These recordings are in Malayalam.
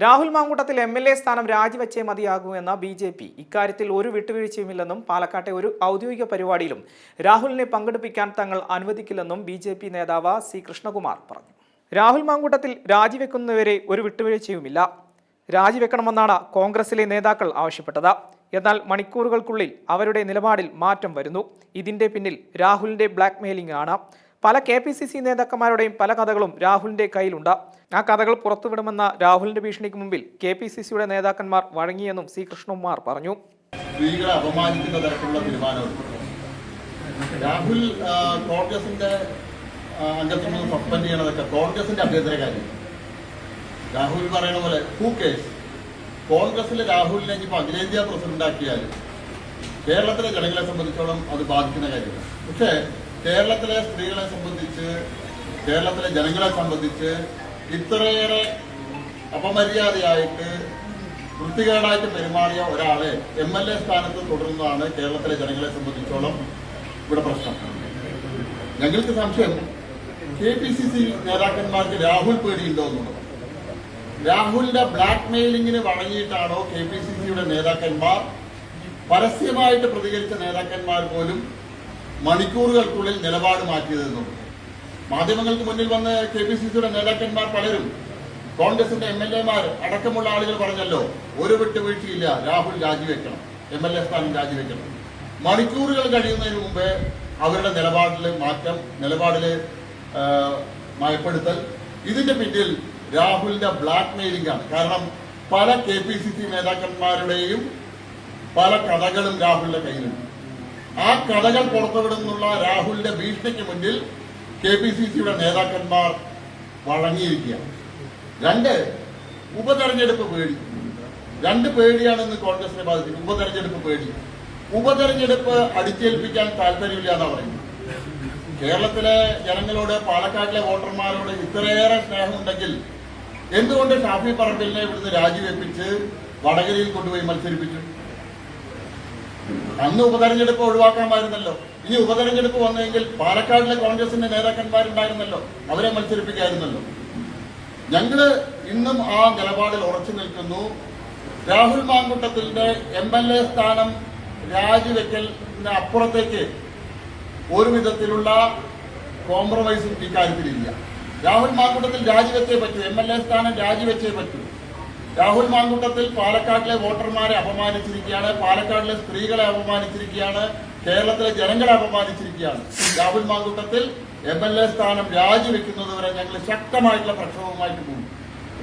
രാഹുൽ മാങ്കൂട്ടത്തിൽ എം.എൽ.എ സ്ഥാനം രാജിവെച്ചേ മതിയാകുമെന്ന ബി.ജെ.പി. ഇക്കാര്യത്തിൽ ഒരു വിട്ടുവീഴ്ചയുമില്ലെന്നും പാലക്കാട്ടെ ഒരു ഔദ്യോഗിക പരിപാടിയിലും രാഹുലിനെ പങ്കെടുപ്പിക്കാൻ തങ്ങൾ അനുവദിക്കില്ലെന്നും ബി.ജെ.പി. നേതാവ് സി കൃഷ്ണകുമാർ പറഞ്ഞു. രാഹുൽ മാങ്കൂട്ടത്തിൽ രാജിവെക്കുന്നവരെ ഒരു വിട്ടുവീഴ്ചയുമില്ല. രാജിവെക്കണമെന്നാണ് കോൺഗ്രസിലെ നേതാക്കൾ ആവശ്യപ്പെട്ടത്. എന്നാൽ മണിക്കൂറുകൾക്കുള്ളിൽ അവരുടെ നിലപാടിൽ മാറ്റം വരുന്നു. ഇതിന്റെ പിന്നിൽ രാഹുലിന്റെ ബ്ലാക്ക് മെയിലിംഗ് ആണ്. പല KPCC നേതാക്കന്മാരുടെയും പല കഥകളും രാഹുലിന്റെ കയ്യിലുണ്ട്. ആ കഥകൾ പുറത്തുവിടുമെന്ന രാഹുലിന്റെ ഭീഷണിക്ക് മുമ്പിൽ KPCCയുടെ നേതാക്കന്മാർ വഴങ്ങിയെന്നും സി കൃഷ്ണകുമാർ പറഞ്ഞു. സ്ത്രീകളെ അപമാനിക്കുന്ന തരത്തിലുള്ള തീരുമാനമുണ്ട്. രാഹുൽ കോൺഗ്രസിന്റെ അംഗത്തിൽ നിന്ന് സസ്പെൻഡ് ചെയ്യണതൊക്കെ കോൺഗ്രസിന്റെ അഭ്യന്തര കാര്യം. രാഹുൽ പറയുന്ന പോലെ കേസ് കോൺഗ്രസിലെ രാഹുലിനെ ഇനിയിപ്പോൾ അഖിലേന്ത്യാ പ്രസിഡന്റ് ആക്കിയാൽ കേരളത്തിലെ ജനങ്ങളെ സംബന്ധിച്ചോളം അത് ബാധിക്കുന്ന കാര്യമാണ്. പക്ഷേ കേരളത്തിലെ സ്ത്രീകളെ സംബന്ധിച്ച്, കേരളത്തിലെ ജനങ്ങളെ സംബന്ധിച്ച് ഇത്രയേറെ അപമര്യാദയായിട്ട് വൃത്തികേടായിട്ട് പെരുമാറിയ ഒരാളെ MLA സ്ഥാനത്ത് തുടരുന്നതാണ് കേരളത്തിലെ ജനങ്ങളെ സംബന്ധിച്ചോളം ഇവിടെ പ്രശ്നം. ഞങ്ങൾക്ക് സംശയം KPCC നേതാക്കന്മാർക്ക് രാഹുൽ പേടിയുണ്ടോ എന്നുള്ളത്. രാഹുലിന്റെ ബ്ലാക്ക് മെയിലിങ്ങിന് വഴങ്ങിയിട്ടാണോ KPCCയുടെ നേതാക്കന്മാർ, പരസ്യമായിട്ട് പ്രതികരിച്ച നേതാക്കന്മാർ പോലും മണിക്കൂറുകൾക്കുള്ളിൽ നിലപാട് മാറ്റിയതെന്നുള്ളത്? മാധ്യമങ്ങൾക്ക് മുന്നിൽ വന്ന് KPCCയുടെ നേതാക്കന്മാർ പലരും, കോൺഗ്രസിന്റെ MLA അടക്കമുള്ള ആളുകൾ പറഞ്ഞല്ലോ, ഒരു വിട്ടുവീഴ്ചയില്ല, രാഹുൽ രാജിവെക്കണം, MLA സ്ഥാനം രാജിവെക്കണം. മണിക്കൂറുകൾ കഴിയുന്നതിന് മുമ്പേ അവരുടെ നിലപാടിൽ മാറ്റം, നിലപാടിൽ മയപ്പെടുത്തൽ. ഇതിന്റെ പിന്നിൽ രാഹുലിന്റെ ബ്ലാക്ക് മെയിലിംഗ് ആണ്. കാരണം പല KPCC നേതാക്കന്മാരുടെയും പല കഥകളും രാഹുലിന്റെ കയ്യിലുണ്ട്. ആ കഥകൾ പുറത്തുവിടുന്നുള്ള രാഹുലിന്റെ ഭീഷണിക്ക് മുന്നിൽ KPCCയുടെ നേതാക്കന്മാർ വഴങ്ങിയിരിക്കുകയാണ്. രണ്ട്, ഉപതെരഞ്ഞെടുപ്പ് പേടി. രണ്ട് പേടിയാണെന്ന് കോൺഗ്രസിനെ ബാധിച്ചത്. ഉപതെരഞ്ഞെടുപ്പ് പേടി. ഉപതെരഞ്ഞെടുപ്പ് അടിച്ചേൽപ്പിക്കാൻ താല്പര്യമില്ല എന്നാണ് പറയുന്നത്. കേരളത്തിലെ ജനങ്ങളോട്, പാലക്കാട്ടിലെ വോട്ടർമാരോട് ഇത്രയേറെ സ്നേഹമുണ്ടെങ്കിൽ എന്തുകൊണ്ട് ഷാഫി പറമ്പിലിനെ ഇവിടുന്ന് രാജിവെപ്പിച്ച് വടകരയിൽ കൊണ്ടുപോയി മത്സരിപ്പിച്ചു? അന്ന് ഉപതെരഞ്ഞെടുപ്പ് ഒഴിവാക്കാമായിരുന്നല്ലോ. ഇനി ഉപതെരഞ്ഞെടുപ്പ് വന്നെങ്കിൽ പാലക്കാടിലെ കോൺഗ്രസിന്റെ നേതാക്കന്മാരുണ്ടായിരുന്നല്ലോ, അവരെ മത്സരിപ്പിക്കായിരുന്നല്ലോ. ഞങ്ങള് ഇന്നും ആ നിലപാടിൽ ഉറച്ചു നിൽക്കുന്നു. രാഹുൽ മാങ്കൂട്ടത്തിന്റെ MLA സ്ഥാനം രാജിവെക്കലിന് അപ്പുറത്തേക്ക് ഒരു വിധത്തിലുള്ള കോംപ്രമൈസും ഇക്കാര്യത്തിലില്ല. രാഹുൽ മാങ്കൂട്ടത്തിൽ രാജിവെച്ചേ പറ്റൂ, MLA സ്ഥാനം രാജിവെച്ചേ പറ്റൂ. രാഹുൽ മാങ്കൂട്ടത്തിൽ പാലക്കാട്ടിലെ വോട്ടർമാരെ അപമാനിച്ചിരിക്കുകയാണ്, പാലക്കാട്ടിലെ സ്ത്രീകളെ അപമാനിച്ചിരിക്കുകയാണ്, കേരളത്തിലെ ജനങ്ങളെ അപമാനിച്ചിരിക്കുകയാണ്. രാഹുൽ മാങ്കൂട്ടത്തിൽ MLA സ്ഥാനം രാജിവെക്കുന്നതുവരെ ഞങ്ങൾ ശക്തമായിട്ടുള്ള പ്രക്ഷോഭവുമായിട്ട് പോകും.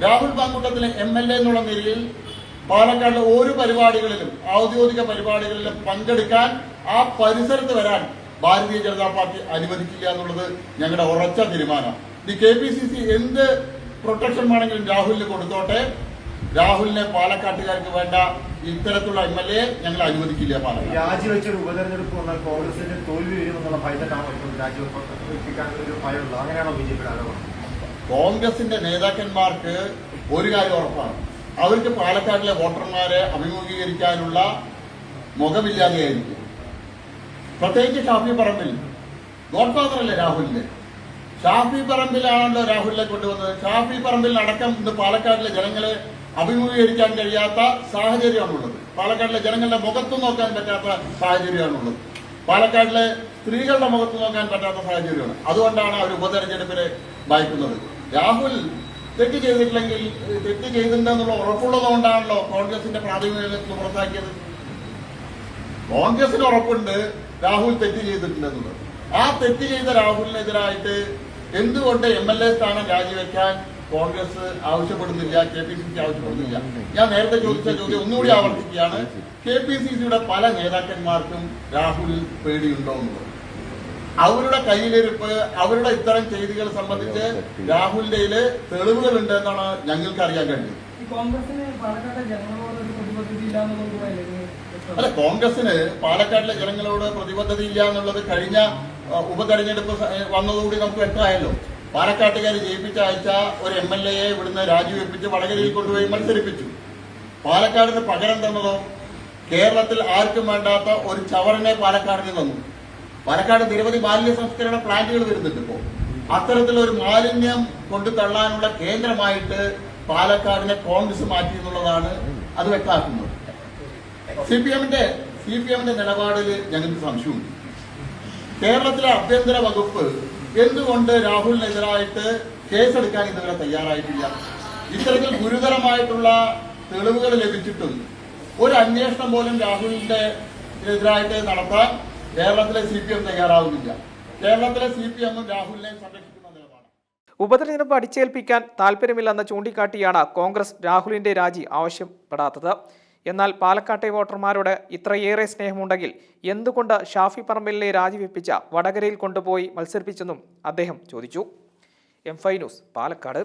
രാഹുൽ മാങ്കൂട്ടത്തിലെ MLA എന്നുള്ള നിലയിൽ പാലക്കാടിലെ ഒരു പരിപാടികളിലും, ഔദ്യോഗിക പരിപാടികളിലും പങ്കെടുക്കാൻ, ആ പരിസരത്ത് വരാൻ ഭാരതീയ ജനതാ പാർട്ടി അനുവദിക്കില്ല എന്നുള്ളത് ഞങ്ങളുടെ ഉറച്ച തീരുമാനമാണ്. ഈ KPCC എന്ത് പ്രൊട്ടക്ഷൻ വേണമെങ്കിലും രാഹുലിന് കൊടുത്തോട്ടെ. രാഹുലിനെ പാലക്കാട്ടുകാർക്ക് വേണ്ട ഇത്തരത്തിലുള്ള MLA ഞങ്ങൾ അനുവദിക്കില്ല. രാജിവെച്ചൊരു ഉപതെരഞ്ഞെടുപ്പ് വന്നാൽ കോൺഗ്രസിന്റെ തോൽവി വരുമെന്നുള്ള ഭയത്തിനാണോ ഇപ്പോൾ രാജിവെപ്പിക്കാനുള്ള ഭയമുള്ളത്? അങ്ങനെയാണോ BJP ആരോപണം? കോൺഗ്രസിന്റെ നേതാക്കന്മാർക്ക് ഒരു കാര്യം ഉറപ്പാണ്, അവർക്ക് പാലക്കാട്ടിലെ വോട്ടർമാരെ അഭിമുഖീകരിക്കാനുള്ള മുഖമില്ലാതെയായിരിക്കും. പ്രത്യേകിച്ച് ഷാഫി പറമ്പിൽ. ഗോഡ്ഫാദറല്ലേ രാഹുലിന്റെ? ഷാഫി പറമ്പിലാണല്ലോ രാഹുലിനെ കൊണ്ടുവന്നത്. ഷാഫി പറമ്പിലടക്കം ഇന്ന് പാലക്കാട്ടിലെ ജനങ്ങളെ അഭിമുഖീകരിക്കാൻ കഴിയാത്ത സാഹചര്യമാണുള്ളത്. പാലക്കാട്ടിലെ ജനങ്ങളുടെ മുഖത്ത് നോക്കാൻ പറ്റാത്ത സാഹചര്യമാണുള്ളത്. പാലക്കാട്ടിലെ സ്ത്രീകളുടെ മുഖത്ത് നോക്കാൻ പറ്റാത്ത സാഹചര്യമാണ്. അതുകൊണ്ടാണ് അവർ ഉപതെരഞ്ഞെടുപ്പിനെ ഭയക്കുന്നത്. രാഹുൽ തെറ്റ് ചെയ്തിട്ടില്ലെങ്കിൽ, തെറ്റ് ചെയ്തിട്ടുണ്ടെന്നുള്ള ഉറപ്പുള്ളതുകൊണ്ടാണല്ലോ കോൺഗ്രസിന്റെ പ്രാഥമിക നേതൃത്വം പുറത്താക്കിയത്. കോൺഗ്രസിന് ഉറപ്പുണ്ട് രാഹുൽ തെറ്റ് ചെയ്തിട്ടുണ്ടെന്നുള്ളത്. ആ തെറ്റ് ചെയ്ത രാഹുലിനെതിരായിട്ട് എന്തുകൊണ്ട് MLA സ്ഥാനം രാജിവെക്കാൻ കോൺഗ്രസ് ആവശ്യപ്പെടുന്നില്ല, KPCC ആവശ്യപ്പെടുന്നില്ല? ഞാൻ നേരത്തെ ചോദിച്ച ചോദ്യം ഒന്നുകൂടി ആവർത്തിക്കുകയാണ്. KPCCയുടെ പല നേതാക്കന്മാർക്കും രാഹുൽ പേടിയുണ്ടോ എന്നുള്ളത്. അവരുടെ കയ്യിലിരിപ്പ്, അവരുടെ ഇത്തരം ചെയ്തികൾ സംബന്ധിച്ച് രാഹുലിന്റെ തെളിവുകൾ ഉണ്ട് എന്നാണ് ഞങ്ങൾക്ക് അറിയാൻ കഴിയുന്നത്. അല്ല, കോൺഗ്രസിന് പാലക്കാട്ടിലെ ജനങ്ങളോട് പ്രതിബദ്ധതയില്ല എന്നുള്ളത് കഴിഞ്ഞ ഉപതെരഞ്ഞെടുപ്പ് വന്നതോടുകൂടി നമുക്ക് വ്യക്തമായല്ലോ. പാലക്കാട്ടുകാർ ജയിപ്പിച്ച അയച്ച ഒരു MLA ഇവിടുന്ന് രാജിവെപ്പിച്ച് വടകരയിൽ കൊണ്ടുപോയി മത്സരിപ്പിച്ചു. പാലക്കാടിന് പകരം തന്നതോ കേരളത്തിൽ ആർക്കും വേണ്ടാത്ത ഒരു ചവറിനെ പാലക്കാടിന് തന്നു. പാലക്കാട് നിരവധി മാലിന്യ സംസ്കരണ പ്ലാന്റുകൾ വരുന്നുണ്ട്. ഇപ്പോൾ അത്തരത്തിലൊരു മാലിന്യം കൊണ്ടു തള്ളാനുള്ള കേന്ദ്രമായിട്ട് പാലക്കാടിനെ കോൺഗ്രസ് മാറ്റി എന്നുള്ളതാണ് അത് വ്യക്തമാക്കുന്നത്. സി പി എമ്മിന്റെ നിലപാടിൽ ഞങ്ങൾക്ക് സംശയമുണ്ട്. കേരളത്തിലെ ആഭ്യന്തര വകുപ്പ് എന്തുകൊണ്ട് രാഹുലിനെതിരായിട്ട് കേസെടുക്കാൻ ഇതുവരെ തയ്യാറായിട്ടില്ല? ഇത്തരത്തിൽ ഗുരുതരമായിട്ടുള്ള തെളിവുകൾ ലഭിച്ചിട്ടും ഒരു അന്വേഷണം പോലും രാഹുലിന്റെ എതിരായിട്ട് നടത്താൻ കേരളത്തിലെ CPM തയ്യാറാവുന്നില്ല. കേരളത്തിലെ CPM രാഹുലിനെ സംരക്ഷിക്കുന്ന നിലപാടാണ്. ഉപതെരഞ്ഞെടുപ്പ് അടിച്ചേൽപ്പിക്കാൻ താല്പര്യമില്ലെന്ന് ചൂണ്ടിക്കാട്ടിയാണ് കോൺഗ്രസ് രാഹുലിന്റെ രാജി ആവശ്യപ്പെടാത്തത്. എന്നാൽ പാലക്കാട്ടെ വോട്ടർമാരോട് ഇത്രയേറെ സ്നേഹമുണ്ടെങ്കിൽ എന്തുകൊണ്ട് ഷാഫി പറമ്പിലിനെ രാജിവെപ്പിച്ച വടകരയിൽ കൊണ്ടുപോയി മത്സരിപ്പിച്ചെന്നും അദ്ദേഹം ചോദിച്ചു. M5 news, Palakkad.